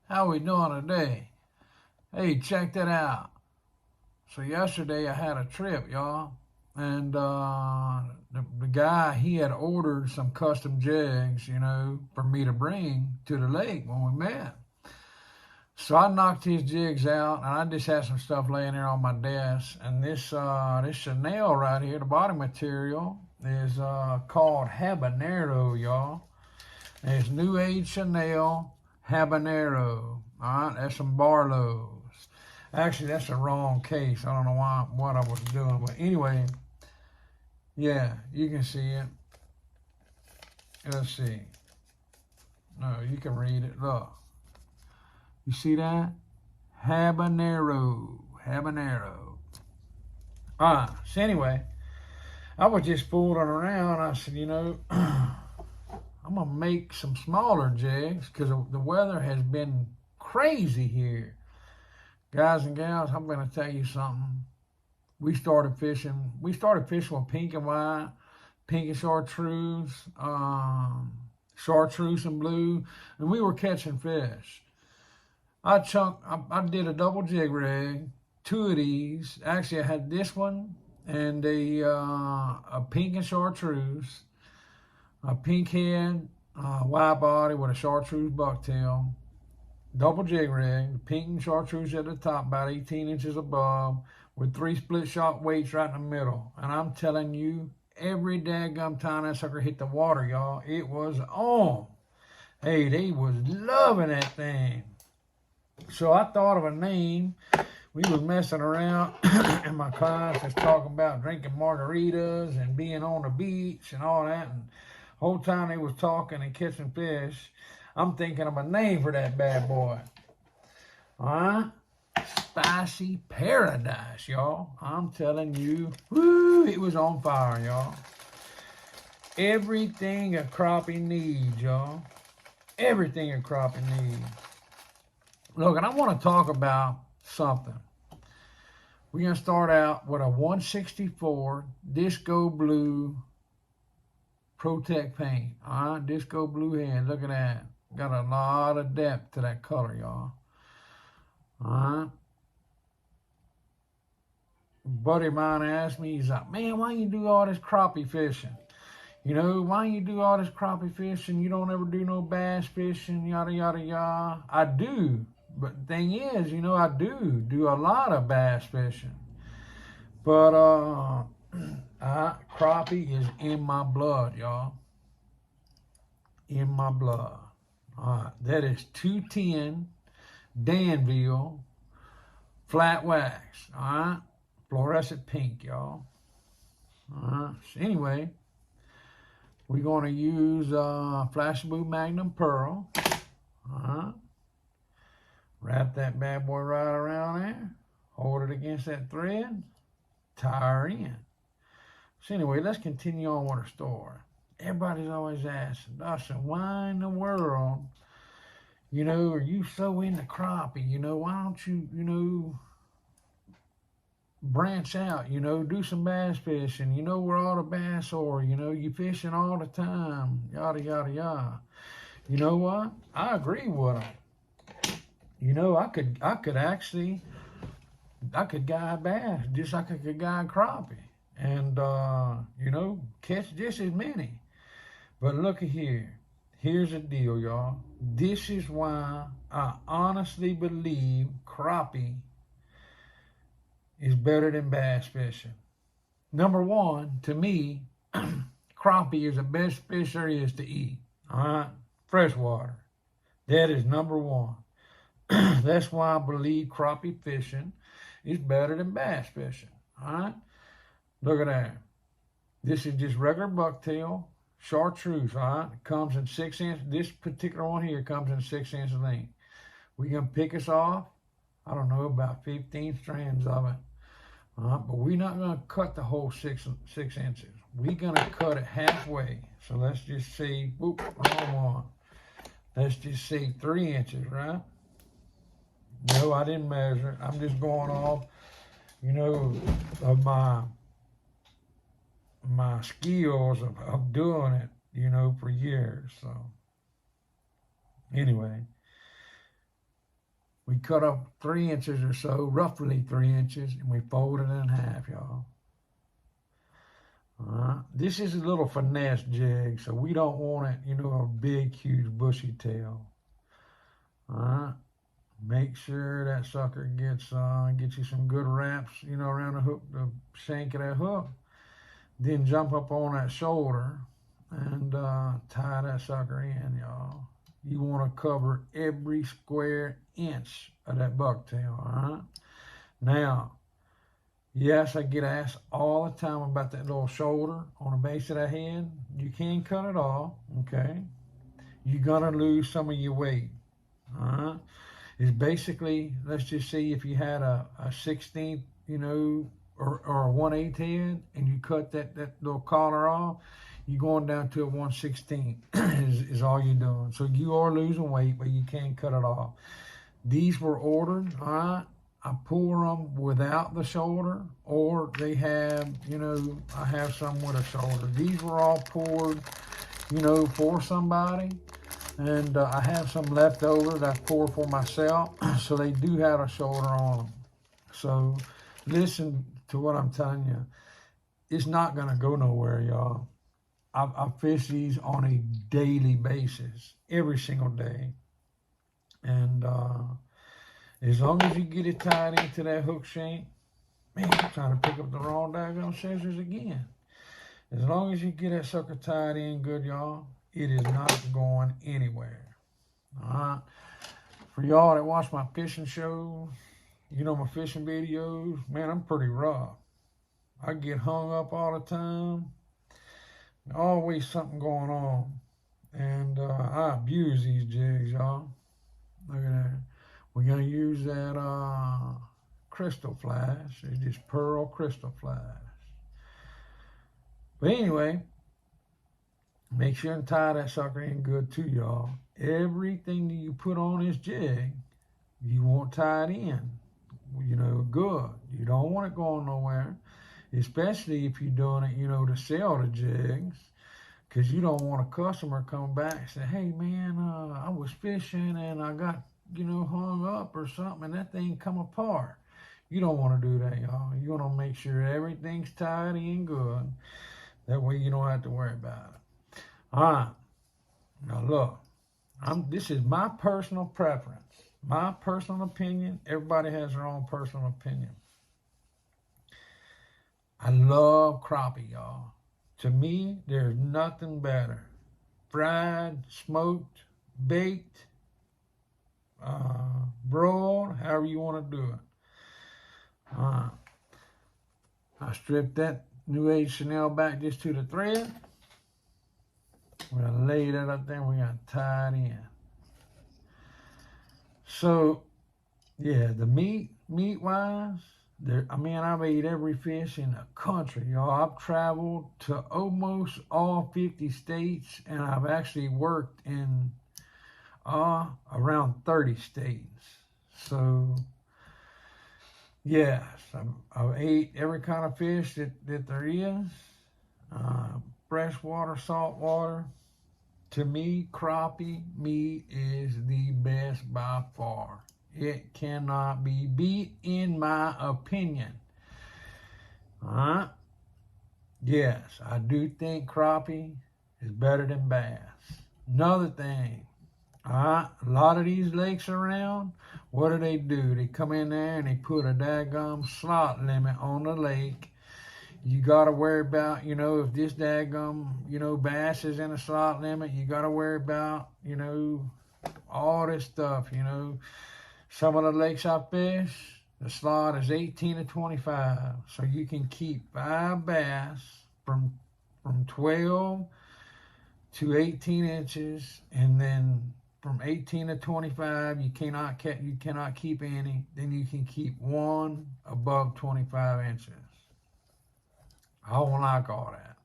How we doing today? Hey, check that out. So yesterday I had a trip, y'all, and the guy, he had ordered some custom jigs, for me to bring to the lake when we met. So I knocked his jigs out, and I just had some stuff laying there on my desk. And this Chanel right here, the body material is called Habanero, y'all. And it's New Age Chanel Habanero. All right, that's some Barlows. Actually, that's the wrong case. I don't know what I was doing, but anyway, yeah, you can see it. Let's see. No, you can read it. Look, you see that? Habanero, habanero. So anyway, I was just fooling around. I said, I'm gonna make some smaller jigs because the weather has been crazy here. Guys and gals, I'm gonna tell you something. We started fishing. We started fishing with pink and white, pink and chartreuse and blue, and we were catching fish. I did a double jig rig, two of these. Actually, I had this one and a pink and chartreuse, a pink head, white body with a chartreuse bucktail, double jig rig, pink and chartreuse at the top, about 18 inches above, with three split shot weights right in the middle. And I'm telling you, every daggum time that sucker hit the water, y'all, it was on. Hey, they was loving that thing. So I thought of a name. We was messing around, and my clients was talking about drinking margaritas and being on the beach and all that. And the whole time they was talking and catching fish, I'm thinking of a name for that bad boy. All right? Spicy Paradise, y'all. I'm telling you, woo, it was on fire, y'all. Everything a crappie needs, y'all. Everything a crappie needs. Look, and I want to talk about something. We're going to start out with a 164 Disco Blue Protect paint. All right, Disco Blue head. Look at that. Got a lot of depth to that color, y'all. All right. A buddy of mine asked me, he's like, man, why you do all this crappie fishing? Why you do all this crappie fishing? You don't ever do no bass fishing, yada, yada, yada. I do. But the thing is, I do a lot of bass fishing. But crappie is in my blood, y'all. In my blood. All right, that is 210 Danville flat wax. All right, fluorescent pink, y'all. All right. So anyway, we're gonna use Flash Blue Magnum Pearl. All right. Wrap that bad boy right around there. Hold it against that thread. Tie her in. So anyway, let's continue on with our story. Everybody's always asking, Dustin, why in the world, are you so into crappie? Why don't you, branch out, do some bass fishing, where all the bass are, you fishing all the time, yada, yada, yada. You know what? I agree with them. I could guy bass just like I could guy crappie. And, catch just as many. But look at here. Here's the deal, y'all. This is why I honestly believe crappie is better than bass fishing. Number one, to me, crappie is the best fish there is to eat. All right? Freshwater. That is number one. That's why I believe crappie fishing is better than bass fishing. All right? Look at that. This is just regular bucktail, chartreuse, all right? It comes in 6 inch. This particular one here comes in 6 inch length. We're going to pick us off, I don't know, about 15 strands of it. All right? But we're not going to cut the whole six inches. We're going to cut it halfway. So let's just say, whoop, wrong one. Let's just say 3 inches, right? No, I didn't measure it. I'm just going off, of my skills of doing it, for years. So anyway, We cut up 3 inches or so, roughly 3 inches, and we fold it in half, y'all. All right. This is a little finesse jig, so we don't want it, you know, a big, huge, bushy tail. All right. Make sure that sucker gets you some good wraps, you know, around the hook, the shank of that hook. Then jump up on that shoulder and tie that sucker in, y'all. You want to cover every square inch of that bucktail, all right? Now, yes, I get asked all the time about that little shoulder on the base of that head. You can cut it off, okay? You're going to lose some of your weight, all right? It's basically, let's just say if you had a 16th, you know, or a 1/8 head, and you cut that little collar off, you're going down to a 1/16 is all you're doing. So you are losing weight, but you can't cut it off. These were ordered, all right? I pour them without the shoulder, or they have, you know, I have some with a shoulder. These were all poured, you know, for somebody. And I have some left over that I pour for myself, so they do have a shoulder on them. So listen to what I'm telling you. It's not going to go nowhere, y'all. I fish these on a daily basis, every single day. And as long as you get it tied into that hook shank, man, I'm trying to pick up the wrong daggone scissors again. As long as you get that sucker tied in good, y'all, it is not going anywhere. All right. For y'all that watch my fishing shows, you know, my fishing videos, man, I'm pretty rough. I get hung up all the time. Always something going on. And I abuse these jigs, y'all. Look at that. We're going to use that crystal flash. It's just pearl crystal flash. But anyway, make sure and tie that sucker in good too, y'all. Everything that you put on this jig, you want tied in, you know, good. You don't want it going nowhere, especially if you're doing it, you know, to sell the jigs, because you don't want a customer come back and say, hey, man, I was fishing and I got, you know, hung up or something and that thing come apart. You don't want to do that, y'all. You want to make sure everything's tied in good. That way you don't have to worry about it. All right. Now look, this is my personal preference, my personal opinion. Everybody has their own personal opinion. I love crappie, y'all. To me, there's nothing better. Fried, smoked, baked, broiled, however you want to do it. I stripped that New Age Chanel back just to the thread. We're going to lay that up there and we're going to tie it in. So, yeah, the meat-wise, I've ate every fish in the country, y'all. I've traveled to almost all 50 states, and I've actually worked in around 30 states. So, yes, I've ate every kind of fish that there is. Freshwater, saltwater. To me, crappie meat is the best by far. It cannot be beat, in my opinion. All right? Yes, I do think crappie is better than bass. Another thing, all right, a lot of these lakes around, what do? They come in there and they put a daggum slot limit on the lake. You got to worry about, you know, if this daggum, you know, bass is in a slot limit, you got to worry about, you know, all this stuff, you know. Some of the lakes I fish, the slot is 18 to 25. So you can keep 5 bass from 12 to 18 inches. And then from 18 to 25, you cannot keep any. Then you can keep 1 above 25 inches. I don't like all that.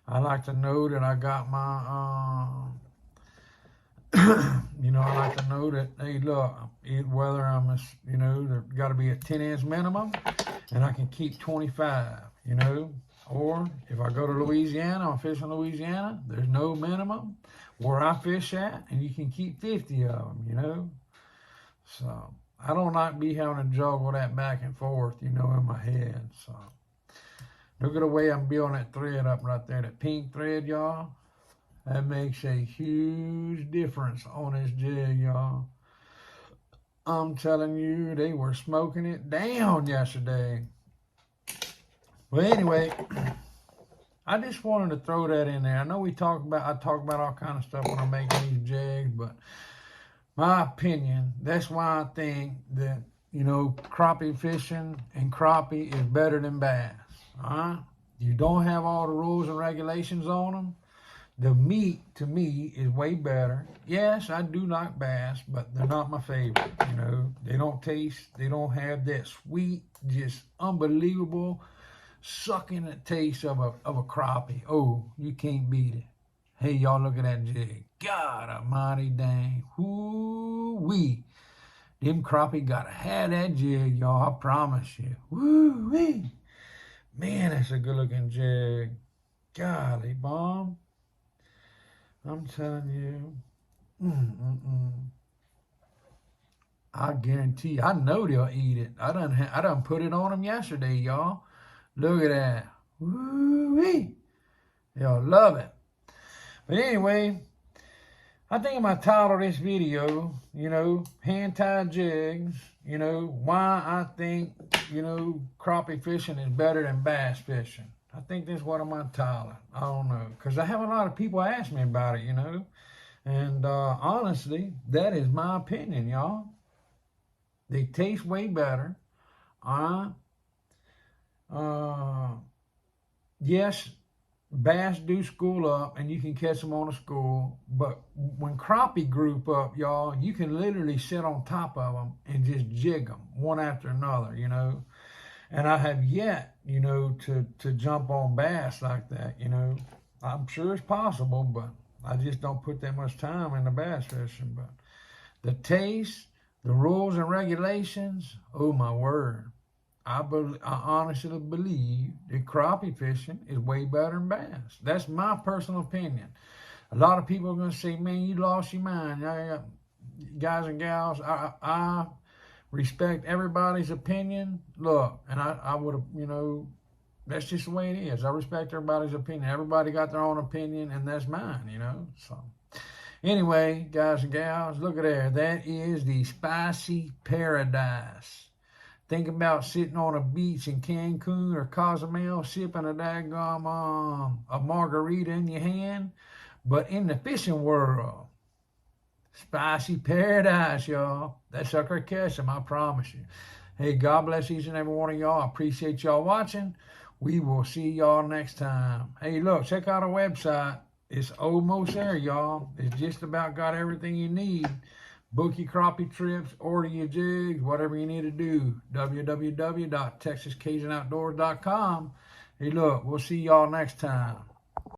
I like to know that I got my, you know, I like to know that, hey, look, whether I'm, you know, there's got to be a 10-inch minimum, and I can keep 25, you know. Or if I go to Louisiana, I'm fishing Louisiana, there's no minimum where I fish at, and you can keep 50 of them, you know. So I don't like be having to juggle that back and forth, you know, in my head. So look at the way I'm building that thread up right there, that pink thread, y'all. That makes a huge difference on this jig, y'all. I'm telling you, they were smoking it down yesterday. Well, anyway, I just wanted to throw that in there. I know I talk about all kind of stuff when I'm making these jigs, but my opinion, that's why I think that, you know, crappie fishing and crappie is better than bass. All right? You don't have all the rules and regulations on them. The meat, to me, is way better. Yes, I do like bass, but they're not my favorite, you know. They don't have that sweet, just unbelievable, sucking the taste of a crappie. Oh, you can't beat it. Hey, y'all, look at that jig. God almighty dang. Woo-wee. Them crappie gotta have that jig, y'all. I promise you. Woo-wee. Man, that's a good-looking jig. Golly, bomb. I'm telling you. I guarantee you, I know they'll eat it. I done put it on them yesterday, y'all. Look at that. Woo-wee. They'll love it. But anyway, I think I'm going to title this video, you know, hand-tied jigs, you know, why I think, you know, crappie fishing is better than bass fishing. I think that's what I'm going to title it. I don't know. Because I have a lot of people ask me about it, you know. And honestly, that is my opinion, y'all. They taste way better. Yes, bass do school up and you can catch them on a school, but when crappie group up, y'all, you can literally sit on top of them and just jig them one after another, you know. And I have yet, you know, to jump on bass like that, you know. I'm sure it's possible, but I just don't put that much time into bass fishing. But the taste, the rules and regulations, oh my word. I honestly believe that crappie fishing is way better than bass. That's my personal opinion. A lot of people are going to say, man, you lost your mind. Guys and gals, I respect everybody's opinion. Look, and I would have, you know, that's just the way it is. I respect everybody's opinion. Everybody got their own opinion, and that's mine, you know. So anyway, guys and gals, look at there. That is the Spicy Paradise. Think about sitting on a beach in Cancun or Cozumel, sipping a daggum a margarita in your hand. But in the fishing world, Spicy Paradise, y'all. That sucker catch them, I promise you. Hey, God bless each and every one of y'all. I appreciate y'all watching. We will see y'all next time. Hey, look, check out our website. It's almost there, y'ough. It's just about got everything you need. Book your crappie trips, order your jigs, whatever you need to do. www.texascajun.outdoors.com. Hey, look, we'll see y'all next time.